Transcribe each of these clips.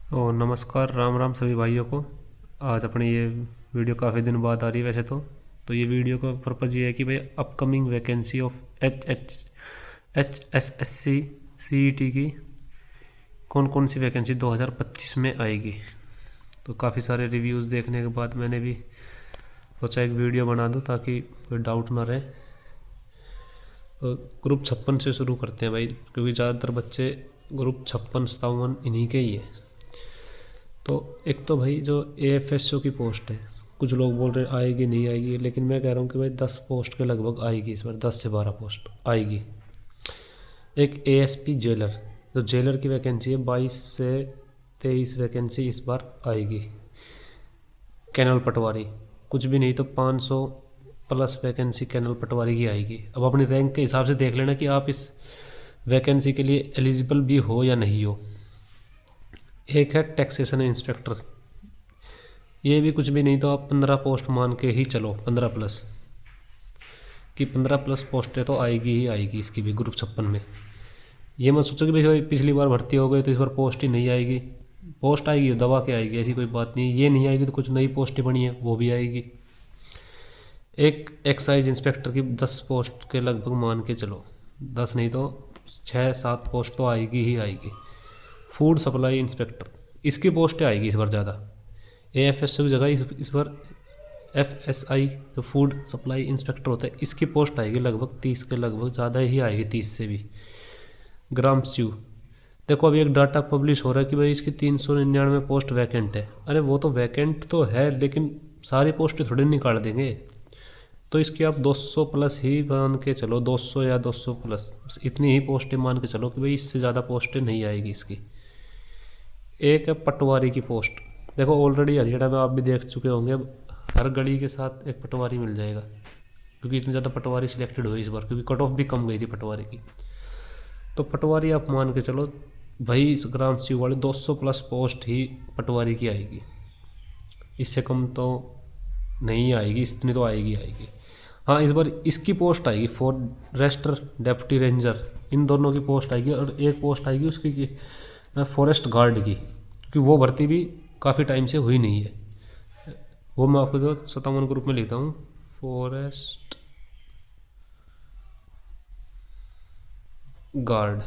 और नमस्कार, राम राम सभी भाइयों को। आज अपनी ये वीडियो काफ़ी दिन बाद आ रही है वैसे तो ये वीडियो का पर्पज़ ये है कि भाई upcoming vacancy of HSSC CET की कौन कौन सी वैकेंसी 2025 में आएगी। तो काफ़ी सारे रिव्यूज़ देखने के बाद मैंने भी सोचा एक वीडियो बना दूं ताकि कोई डाउट ना रहे। तो ग्रुप 56 से शुरू करते हैं भाई, क्योंकि ज़्यादातर बच्चे ग्रुप 56 57 इन्हीं के ही है। तो एक तो भाई जो AFSO की पोस्ट है, कुछ लोग बोल रहे आएगी नहीं आएगी, लेकिन मैं कह रहा हूँ कि भाई 10 पोस्ट के लगभग आएगी इस बार, 10 से 12 पोस्ट आएगी। एक ASP जेलर, जो जेलर की वैकेंसी है 22 से 23 वैकेंसी इस बार आएगी। कैनल पटवारी, कुछ भी नहीं तो 500 प्लस वैकेंसी कैनल पटवारी की आएगी। अब अपनी रैंक के हिसाब से देख लेना कि आप इस वैकेंसी के लिए एलिजिबल भी हो या नहीं हो। एक है टैक्सेशन इंस्पेक्टर, ये भी कुछ भी नहीं तो आप 15 पोस्ट मान के ही चलो, 15 प्लस कि 15 प्लस पोस्टें तो आएगी ही आएगी इसकी भी ग्रुप 56 में। ये मत सोचो कि भाई पिछली बार भर्ती हो गई तो इस बार पोस्ट ही नहीं आएगी। पोस्ट आएगी दबा के आएगी, ऐसी कोई बात नहीं। ये नहीं आएगी तो कुछ नई पोस्टें बनी है वो भी आएगी। एक एक्साइज इंस्पेक्टर की 10 पोस्ट के लगभग मान के चलो, 10 नहीं तो 6-7 पोस्ट तो आएगी ही आएगी। फूड सप्लाई इंस्पेक्टर, इसकी पोस्टें आएगी इस बार ज़्यादा। AFSO की जगह इस बार FSI जो फूड सप्लाई इंस्पेक्टर होता है, इसकी पोस्ट आएगी लगभग 30 के लगभग, ज़्यादा ही आएगी 30 से भी। ग्राम स्यू, देखो अभी एक डाटा पब्लिश हो रहा है कि भाई इसकी 399 पोस्ट वैकेंट है। अरे वो तो वैकेंट तो है, लेकिन सारी पोस्टें थोड़ी निकाल देंगे। तो इसकी आप 200 प्लस ही मान के चलो, 200 या 200 प्लस, इतनी ही पोस्टें मान के चलो कि भाई इससे ज़्यादा पोस्टें नहीं आएगी इसकी। एक है पटवारी की पोस्ट, देखो ऑलरेडी हरियाणा में आप भी देख चुके होंगे, अब हर गली के साथ एक पटवारी मिल जाएगा, क्योंकि इतनी ज़्यादा पटवारी सिलेक्टेड हुई इस बार, क्योंकि कट ऑफ भी कम गई थी पटवारी की। तो पटवारी आप मान के चलो भाई इस ग्राम सचिव वाले 200 प्लस पोस्ट ही पटवारी की आएगी, इससे कम तो नहीं आएगी, इतनी तो आएगी आएगी। हाँ, इस बार इसकी पोस्ट आएगी फॉरेस्टर डेप्यूटी रेंजर, इन दोनों की पोस्ट आएगी। और एक पोस्ट आएगी उसकी फॉरेस्ट गार्ड की, क्योंकि वो भर्ती भी काफ़ी टाइम से हुई नहीं है। वो मैं आपको जो 57 ग्रुप में लिखता हूँ, फॉरेस्ट गार्ड,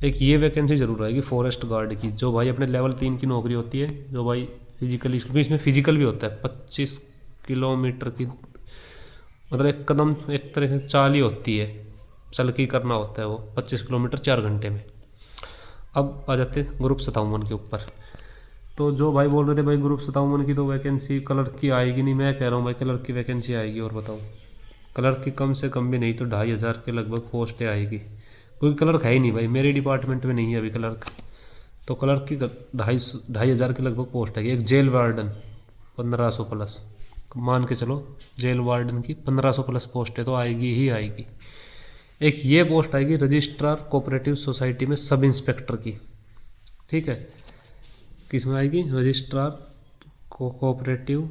एक ये वैकेंसी ज़रूर आएगी फॉरेस्ट गार्ड की, जो भाई अपने लेवल 3 की नौकरी होती है, जो भाई फिजिकली, क्योंकि इसमें फिजिकल भी होता है। 25 किलोमीटर की, मतलब एक कदम एक तरह से चाल ही होती है, चल के करना होता है वो 25 किलोमीटर 4 घंटे में। अब आ जाते हैं ग्रुप 57 के ऊपर। तो जो भाई बोल रहे थे भाई ग्रुप 57 की तो वैकेंसी कलर की आएगी नहीं, मैं कह रहा हूँ भाई कलर की वैकेंसी आएगी। और बताओ, कलर की कम से कम भी नहीं तो 2500 के लगभग पोस्टें आएगी, क्योंकि क्लर्क है ही नहीं भाई, मेरे डिपार्टमेंट में नहीं है अभी क्लर्क। तो क्लर्क की 2500 के लगभग पोस्ट है। एक जेल वार्डन 1500 प्लस मान के चलो, जेल वार्डन की 1500 प्लस पोस्टें तो आएगी ही आएगी। एक ये पोस्ट आएगी रजिस्ट्रार कोऑपरेटिव सोसाइटी में सब इंस्पेक्टर की, ठीक है। किस में आएगी? रजिस्ट्रार कोऑपरेटिव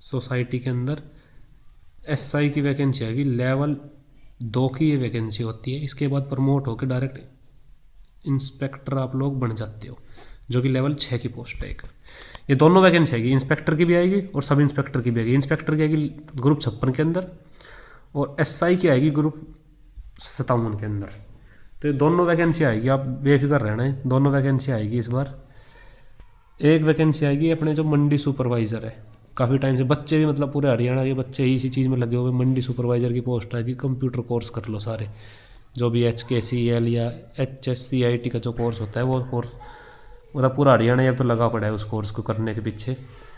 सोसाइटी के अंदर SI की वैकेंसी आएगी, लेवल 2 की ये वैकेंसी होती है। इसके बाद प्रमोट होकर डायरेक्ट इंस्पेक्टर आप लोग बन जाते हो, जो कि लेवल 6 की पोस्ट है एक। ये दोनों वैकेंसी आएगी, इंस्पेक्टर की भी आएगी और सब इंस्पेक्टर की भी आएगी। इंस्पेक्टर की आएगी ग्रुप 56 के अंदर, और SI की आएगी ग्रुप 57 के अंदर। तो ये दोनों वैकेंसी आएगी, आप बेफिक्र रहना है, दोनों वैकेंसी आएगी इस बार। एक वैकेंसी आएगी अपने जो मंडी सुपरवाइज़र है, काफ़ी टाइम से बच्चे भी, मतलब पूरे हरियाणा के बच्चे ही इसी चीज़ में लगे हुए। मंडी सुपरवाइज़र की पोस्ट आएगी, कंप्यूटर कोर्स कर लो सारे, जो भी HKCL या HSCIT का जो कोर्स होता है वो कोर्स, मतलब पूरा हरियाणा अब तो लगा पड़ा है उस कोर्स को करने के पीछे।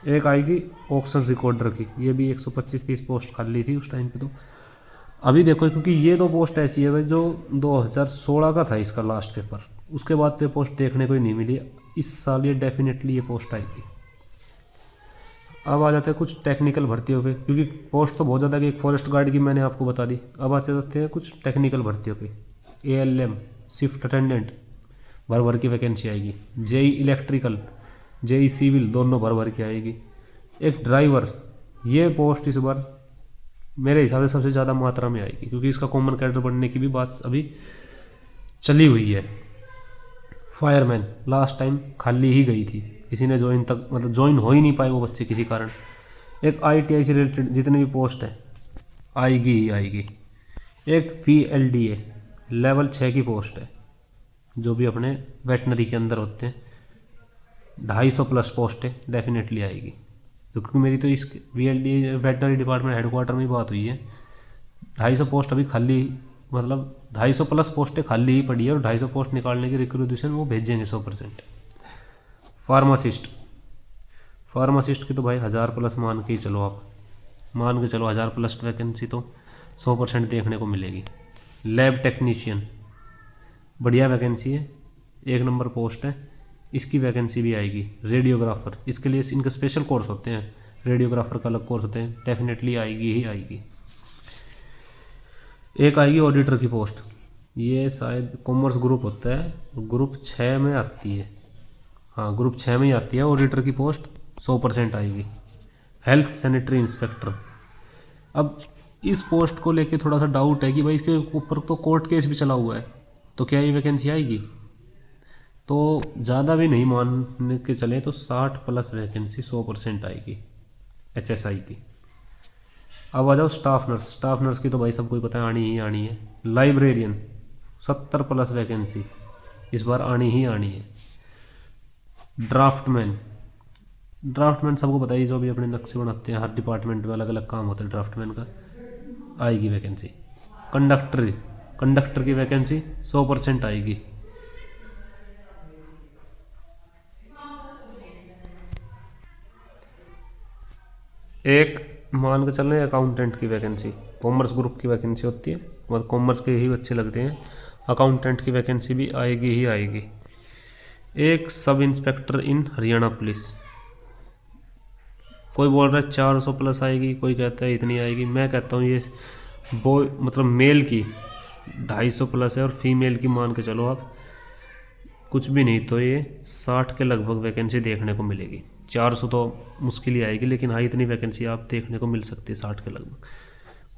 एक आएगी ऑक्शन रिकॉर्डर की, ये भी 125-30 पोस्ट खाली थी उस टाइम पे। तो अभी देखो, क्योंकि ये दो पोस्ट ऐसी है भाई जो 2016 का था इसका लास्ट पेपर, उसके बाद पे पोस्ट देखने को ही नहीं मिली। इस साल ये डेफिनेटली ये पोस्ट आएगी। अब आ जाते हैं कुछ टेक्निकल भर्तियों पे, क्योंकि पोस्ट तो बहुत ज़्यादा कि एक फॉरेस्ट गार्ड की मैंने आपको बता दी। अब आ जाते हैं कुछ टेक्निकल भर्तियों पे। ALM शिफ्ट अटेंडेंट भर भर की वैकेंसी आएगी। JE इलेक्ट्रिकल, JE सिविल दोनों भर भर की आएगी। एक ड्राइवर, ये पोस्ट इस बार मेरे हिसाब से सबसे ज़्यादा मात्रा में आएगी, क्योंकि इसका कॉमन कैडर बनने की भी बात अभी चली हुई है। फायरमैन लास्ट टाइम खाली ही गई थी, किसी ने ज्वाइन तक मतलब ज्वाइन हो ही नहीं पाए वो बच्चे किसी कारण। एक ITI से रिलेटेड जितनी भी पोस्ट है आएगी ही आएगी। एक VLDA लेवल 6 की पोस्ट है जो भी अपने वेटनरी के अंदर होते हैं, 250 प्लस पोस्ट है, डेफिनेटली आएगी। तो क्योंकि मेरी तो इस VLDA वेटनरी डिपार्टमेंट हेडक्वार्टर में ही बात हुई है, 250 पोस्ट अभी खाली, मतलब 250 प्लस पोस्टें खाली ही पड़ी है और 250 पोस्ट निकालने की रिक्रूटेशन वो भेजेंगे 100%। फार्मासिस्ट की तो भाई 1000 प्लस मान के ही चलो, आप मान के चलो 1000 प्लस वैकेंसी तो 100% देखने को मिलेगी। लैब टेक्नीशियन बढ़िया वैकेंसी है, 1 नंबर पोस्ट है, इसकी वैकेंसी भी आएगी। रेडियोग्राफर, इसके लिए इनके स्पेशल कोर्स होते हैं, रेडियोग्राफर का अलग कोर्स होते हैं, डेफिनेटली आएगी ही आएगी। एक आएगी ऑडिटर की पोस्ट, ये शायद कॉमर्स ग्रुप होता है, ग्रुप 6 में आती है, हाँ ग्रुप 6 में ही आती है ऑडिटर की पोस्ट, 100% आएगी। हेल्थ सैनिटरी इंस्पेक्टर, अब इस पोस्ट को लेके थोड़ा सा डाउट है कि भाई इसके ऊपर तो कोर्ट केस भी चला हुआ है, तो क्या ये वैकेंसी आएगी? तो ज़्यादा भी नहीं मान के चले तो 60 प्लस वैकेंसी 100% आएगी HSI की। अब आ जाओ स्टाफ नर्स की तो भाई सबको ही पता है आनी ही आनी है। लाइब्रेरियन 70 प्लस वैकेंसी इस बार आनी ही आनी है। ड्राफ्टमैन सबको पता है, जो भी अपने नक्शे बनाते हैं, हर डिपार्टमेंट में अलग अलग काम होता है ड्राफ्टमैन का, आएगी वैकेंसी। कंडक्टर की वैकेंसी 100% आएगी। एक मान के चल रहे अकाउंटेंट की वैकेंसी, कॉमर्स ग्रुप की वैकेंसी होती है, मतलब कॉमर्स के ही बच्चे लगते हैं, अकाउंटेंट की वैकेंसी भी आएगी ही आएगी। एक सब इंस्पेक्टर इन हरियाणा पुलिस, कोई बोल रहा है 400 प्लस आएगी, कोई कहता है इतनी आएगी, मैं कहता हूँ ये बॉय मतलब मेल की 250 प्लस है और फीमेल की मान के चलो आप कुछ भी नहीं तो ये 60 के लगभग वैकेंसी देखने को मिलेगी। 400 तो मुश्किल ही आएगी, लेकिन हाँ इतनी वैकेंसी आप देखने को मिल सकती है 60 के लगभग।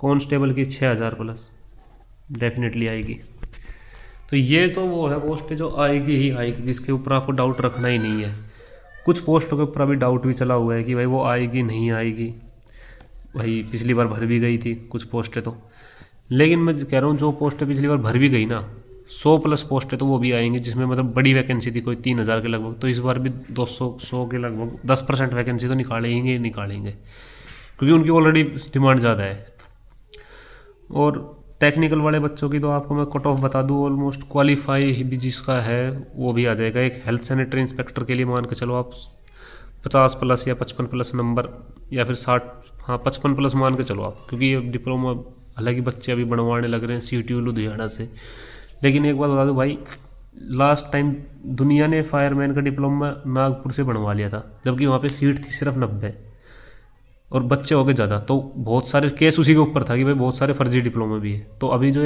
कांस्टेबल की 6000 प्लस डेफिनेटली आएगी। तो ये तो वो है पोस्ट जो आएगी ही आएगी, जिसके ऊपर आपको डाउट रखना ही नहीं है। कुछ पोस्टों के ऊपर अभी डाउट भी चला हुआ है कि भाई वो आएगी नहीं आएगी, भाई पिछली बार भर भी गई थी कुछ पोस्टें तो, लेकिन मैं कह रहा हूँ जो पोस्टें पिछली बार भर भी गई ना 100 प्लस पोस्टें तो वो भी आएंगी, जिसमें मतलब बड़ी वैकेंसी थी कोई 3000 के लगभग, तो इस बार भी 200 के लगभग 10% वैकेंसी तो निकालेंगे क्योंकि उनकी ऑलरेडी डिमांड ज़्यादा है। और टेक्निकल वाले बच्चों की तो आपको मैं कट ऑफ बता दूँ, ऑलमोस्ट क्वालिफाई भी जिसका है वो भी आ जाएगा। एक हेल्थ सैनिटरी इंस्पेक्टर के लिए मान के चलो आप 50 प्लस या 55 प्लस नंबर, या फिर 60, हाँ 55 प्लस मान के चलो आप, क्योंकि ये डिप्लोमा हालांकि बच्चे अभी बनवाने लग रहे हैं CTU लुधियाना से। लेकिन एक बात बता दो भाई, लास्ट टाइम दुनिया ने फायरमैन का डिप्लोमा नागपुर से बनवा लिया था, जबकि वहाँ पे सीट थी सिर्फ 90 और बच्चे हो गए ज़्यादा, तो बहुत सारे केस उसी के ऊपर था कि भाई बहुत सारे फर्जी डिप्लोमा भी है। तो अभी जो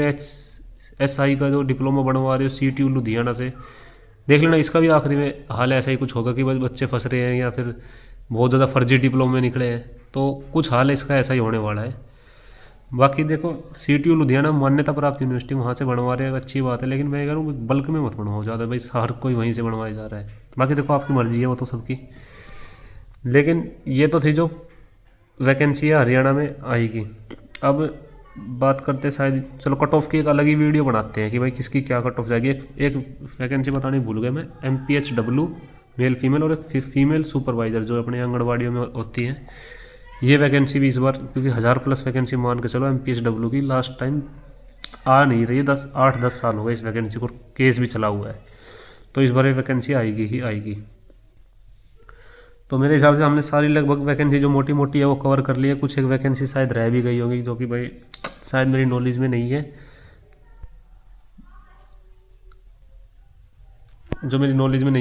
SI का जो डिप्लोमा बनवा रहे हो CTU लुधियाना से, देख लेना इसका भी आखिरी में हाल ऐसा ही कुछ होगा कि बस बच्चे फंस रहे हैं या फिर बहुत ज़्यादा फर्जी डिप्लोमे निकले हैं, तो कुछ हाल इसका ऐसा ही होने वाला है। बाकी देखो CTU लुधियाना मान्यता प्राप्त यूनिवर्सिटी, वहाँ से बनवा रहे हैं, अच्छी बात है, लेकिन मैं कह रहा हूँ बल्क में मत बनवाओ ज़्यादा, भाई हर कोई वहीं से बनवाया जा रहा है। बाकी देखो आपकी मर्जी है वो तो सबकी, लेकिन ये तो थी जो वैकेंसी है हरियाणा में आएगी। अब बात करते शायद, चलो कट ऑफ की एक अलग ही वीडियो बनाते हैं कि भाई किसकी क्या कट ऑफ जाएगी। एक वैकेंसी बताने भूल गए मैं, MPHW मेल फीमेल, और एक फीमेल सुपरवाइज़र जो अपने आंगनबाड़ियों में होती हैं, ये वैकेंसी भी इस बार, क्योंकि 1000 प्लस वैकेंसी मान के चलो MPHW की लास्ट टाइम आ नहीं रही है, 8-10 साल हो गए इस वैकेंसी को, केस भी चला हुआ है, तो इस बार ये वैकेंसी आएगी ही आएगी। तो मेरे हिसाब से हमने सारी लगभग वैकेंसी जो मोटी मोटी है वो कवर कर ली है। कुछ एक वैकेंसी शायद रह भी गई होगी जो कि भाई शायद मेरी नॉलेज में नहीं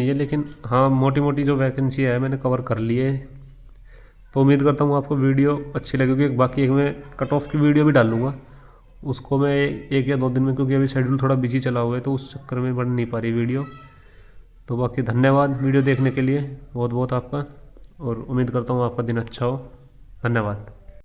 है, लेकिन हाँ मोटी मोटी जो वैकेंसी है मैंने कवर कर ली है। तो उम्मीद करता हूँ आपको वीडियो अच्छी लगेगी। बाकी एक मैं कट ऑफ की वीडियो भी डालूंगा, उसको मैं 1 या 2 दिन में, क्योंकि अभी शेड्यूल थोड़ा बिजी चला हुआ है तो उस चक्कर में बन नहीं पा रही वीडियो। तो बाकी धन्यवाद वीडियो देखने के लिए बहुत बहुत आपका, और उम्मीद करता हूँ आपका दिन अच्छा हो। धन्यवाद।